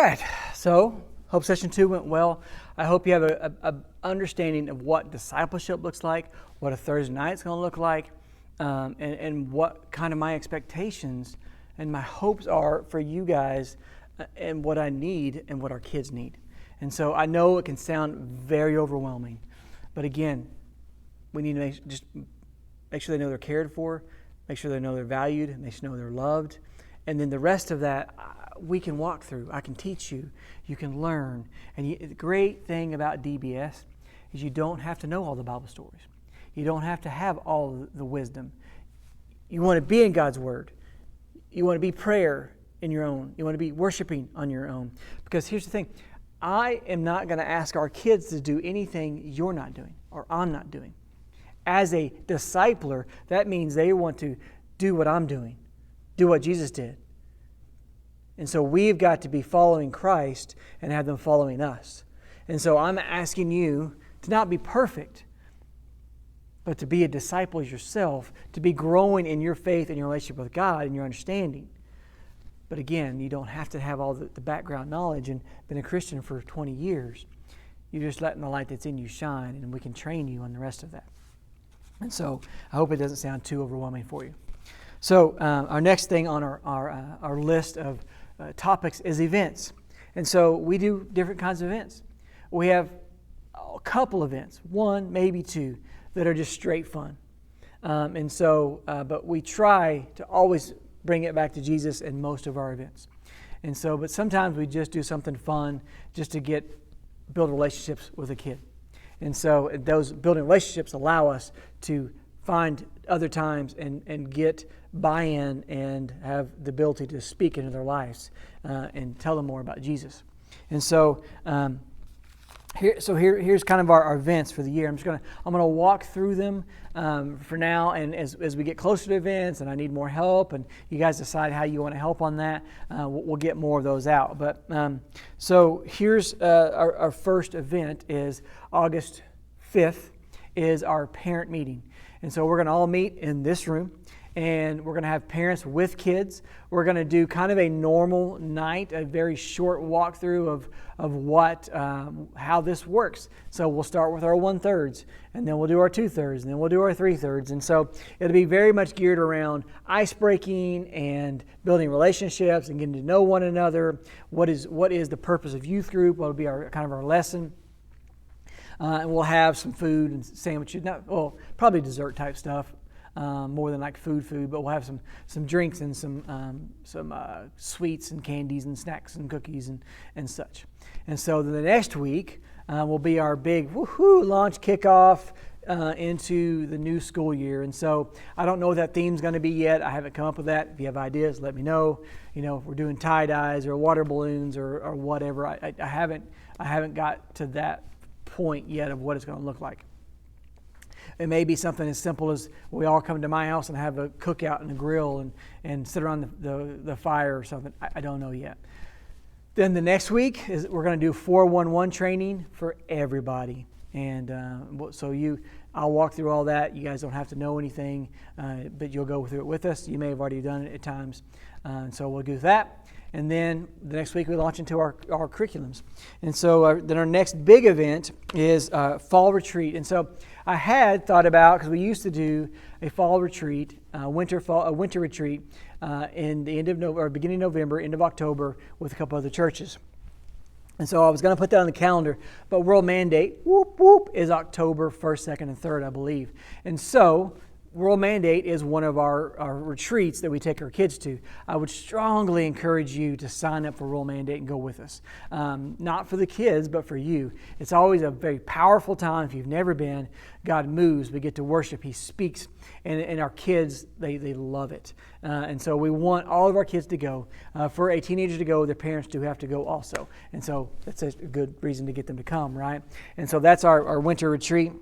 right, so hope session 2 went well. I hope you have a understanding of what discipleship looks like, what a Thursday night's going to look like, and what kind of my expectations and my hopes are for you guys, and what I need and what our kids need. And so I know it can sound very overwhelming, but again, we need to make sure they know they're cared for, make sure they know they're valued, make sure they know they're loved, and then the rest of that we can walk through. I can teach you. You can learn. And the great thing about DBS is you don't have to know all the Bible stories. You don't have to have all the wisdom. You want to be in God's Word. You want to be prayer in your own. You want to be worshiping on your own. Because here's the thing. I am not going to ask our kids to do anything you're not doing or I'm not doing. As a discipler, that means they want to do what I'm doing. Do what Jesus did. And so we've got to be following Christ and have them following us. And so I'm asking you to not be perfect, but to be a disciple yourself, to be growing in your faith and your relationship with God and your understanding. But again, you don't have to have all the background knowledge and been a Christian for 20 years. You're just letting the light that's in you shine, and we can train you on the rest of that. And so I hope it doesn't sound too overwhelming for you. So our next thing on our list of topics is events. And so we do different kinds of events. We have a couple events, one, maybe two, that are just straight fun. But we try to always bring it back to Jesus in most of our events. And so, but sometimes we just do something fun just to build relationships with a kid. And so those building relationships allow us to find other times and get buy-in and have the ability to speak into their lives and tell them more about Jesus. And so here's kind of our events for the year. I'm gonna walk through them for now, and as we get closer to events and I need more help and you guys decide how you want to help on that, we'll get more of those out. But so here's our first event is August 5th is our parent meeting. And so we're going to all meet in this room, and we're going to have parents with kids. We're going to do kind of a normal night, a very short walkthrough of what how this works. So we'll start with our 1/3, and then we'll do our 2/3, and then we'll do our 3/3. And so it'll be very much geared around ice breaking and building relationships and getting to know one another. What is the purpose of youth group? What will be our lesson? And we'll have some food and sandwiches. Probably dessert type stuff, more than like food. But we'll have some drinks and some sweets and candies and snacks and cookies and such. And so the next week will be our big launch kickoff into the new school year. And so I don't know what that theme's going to be yet. I haven't come up with that. If you have ideas, let me know. You know, if we're doing tie-dyes or water balloons or whatever. I haven't got to that point yet of what it's going to look like. It may be something as simple as we all come to my house and have a cookout and a grill and sit around the fire or something. I don't know yet. Then the next week is we're going to do 411 training for everybody. And I'll walk through all that. You guys don't have to know anything, but you'll go through it with us. You may have already done it at times. And so we'll do that. And then the next week we launch into our curriculums. And so then our next big event is fall retreat. And so I had thought about, because we used to do a fall retreat, a winter retreat in the end of November, or beginning of November, end of October, with a couple other churches. And so I was going to put that on the calendar, but World Mandate, is October 1st, 2nd, and 3rd, I believe. And so World Mandate is one of our retreats that we take our kids to. I would strongly encourage you to sign up for World Mandate and go with us. Not for the kids, but for you. It's always a very powerful time. If you've never been, God moves. We get to worship. He speaks. And our kids, they love it. And so we want all of our kids to go. For a teenager to go, their parents do have to go also. And so that's a good reason to get them to come, right? And so that's our winter retreat.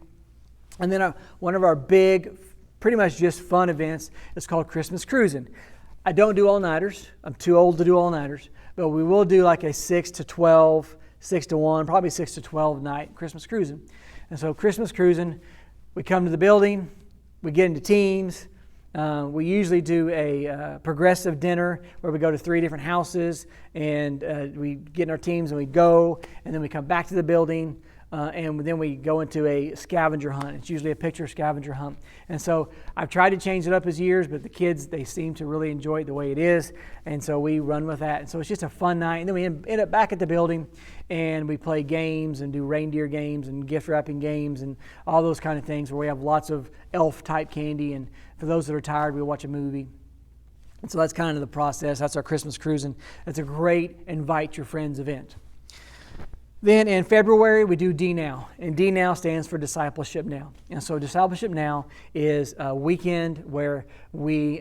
And then one of our big, pretty much just fun events is called Christmas Cruising. I don't do all-nighters. I'm too old to do all-nighters. But we will do like a 6 to 12, 6 to 1, probably 6 to 12 night Christmas Cruising. And so Christmas Cruising, we come to the building, we get into teams, We usually do a progressive dinner where we go to 3 different houses, and we get in our teams and we go, and then we come back to the building, and then we go into a scavenger hunt. It's usually a picture scavenger hunt. And so I've tried to change it up as years, but the kids, they seem to really enjoy it the way it is, and so we run with that. And so it's just a fun night. And then we end up back at the building, and we play games and do reindeer games and gift wrapping games and all those kind of things where we have lots of elf-type candy. And for those that are tired, we watch a movie. And so that's kind of the process. That's our Christmas cruise, and it's a great invite your friends event. Then in February, we do D Now, and D Now stands for Discipleship Now. And so Discipleship Now is a weekend where we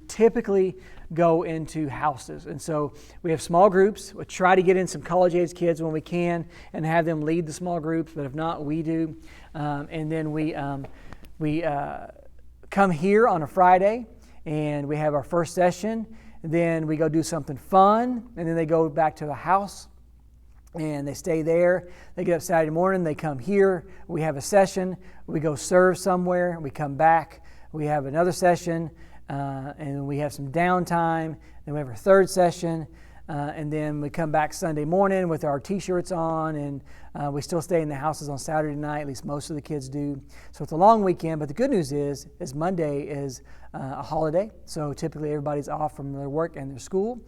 typically go into houses. And so we have small groups. We try to get in some college-age kids when we can and have them lead the small groups, but if not, we do. And then we come here on a Friday, and we have our first session. And then we go do something fun, and then they go back to the house. And they stay there. They get up Saturday morning. They come here. We have a session. We go serve somewhere. We come back. We have another session. And we have some downtime. Then we have our third session. And then we come back Sunday morning with our T-shirts on. And we still stay in the houses on Saturday night. At least most of the kids do. So it's a long weekend. But the good news is Monday is a holiday. So typically everybody's off from their work and their school.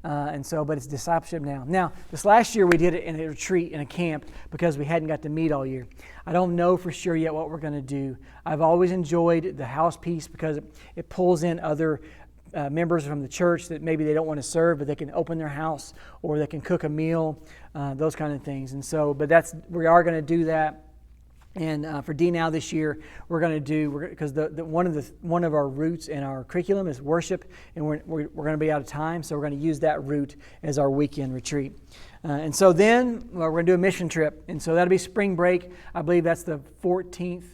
But it's Discipleship Now. Now, this last year we did it in a retreat, in a camp, because we hadn't got to meet all year. I don't know for sure yet what we're going to do. I've always enjoyed the house piece because it pulls in other members from the church that maybe they don't want to serve, but they can open their house or they can cook a meal, those kind of things. And so, but we are going to do that. And for D Now this year, we're going to do, because one of our roots in our curriculum is worship, and we're going to be out of time, so we're going to use that route as our weekend retreat. And so then we're going to do a mission trip, and so that'll be spring break. I believe that's the 14th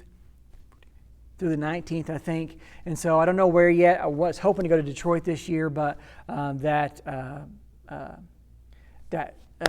through the 19th, I think. And so I don't know where yet. I was hoping to go to Detroit this year, but that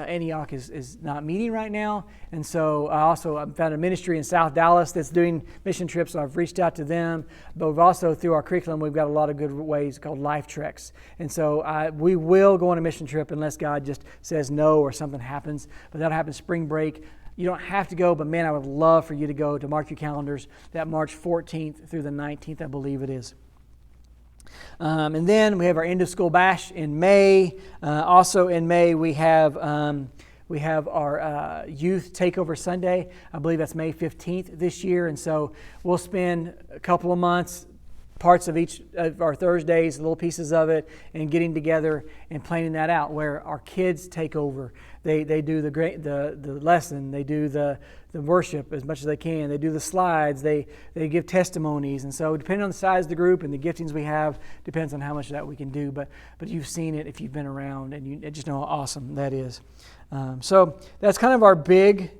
Antioch is not meeting right now. And so I found a ministry in South Dallas that's doing mission trips, so I've reached out to them. But we've also, through our curriculum, we've got a lot of good ways called Life Treks. And so we will go on a mission trip unless God just says no or something happens. But that'll happen spring break. You don't have to go, but man, I would love for you to go, to mark your calendars, that March 14th through the 19th, I believe it is. And then we have our end of school bash in May. Also in May we have our youth takeover Sunday. I believe that's May 15th this year. And so we'll spend a couple of months, parts of each of our Thursdays, little pieces of it, and getting together and planning that out, where our kids take over. They do the lesson. They do the worship as much as they can. They do the slides. They give testimonies. And so depending on the size of the group and the giftings we have, depends on how much of that we can do. But you've seen it if you've been around, and you just know how awesome that is. So that's kind of our big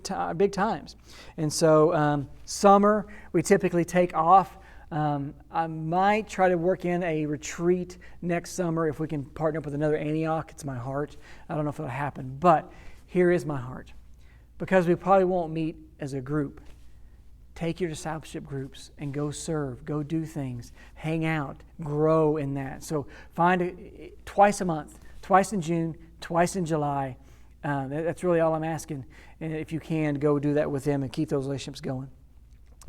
times. And so summer, we typically take off. I might try to work in a retreat next summer if we can partner up with another Antioch. It's my heart. I don't know if it'll happen, but here is my heart. Because we probably won't meet as a group, take your discipleship groups and go serve, go do things, hang out, grow in that. So find twice a month, twice in June, twice in July. That's really all I'm asking. And if you can, go do that with them and keep those relationships going.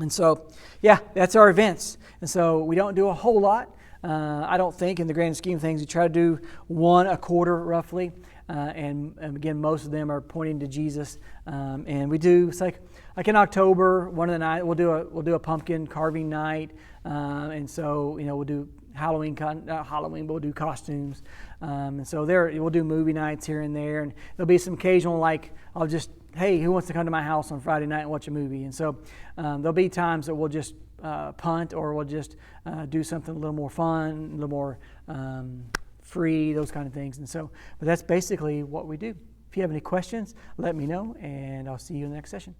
And so, yeah, that's our events. And so we don't do a whole lot. I don't think, in the grand scheme of things, we try to do one a quarter roughly. And again, most of them are pointing to Jesus. And we do, it's like in October, one of the night we'll do a pumpkin carving night. And so we'll do Halloween, not Halloween, but we'll do costumes. And so we'll do movie nights here and there. And there'll be some occasional, hey, who wants to come to my house on Friday night and watch a movie? And so there'll be times that we'll just punt, or we'll just do something a little more fun, a little more free, those kind of things. And so, but that's basically what we do. If you have any questions, let me know, and I'll see you in the next session.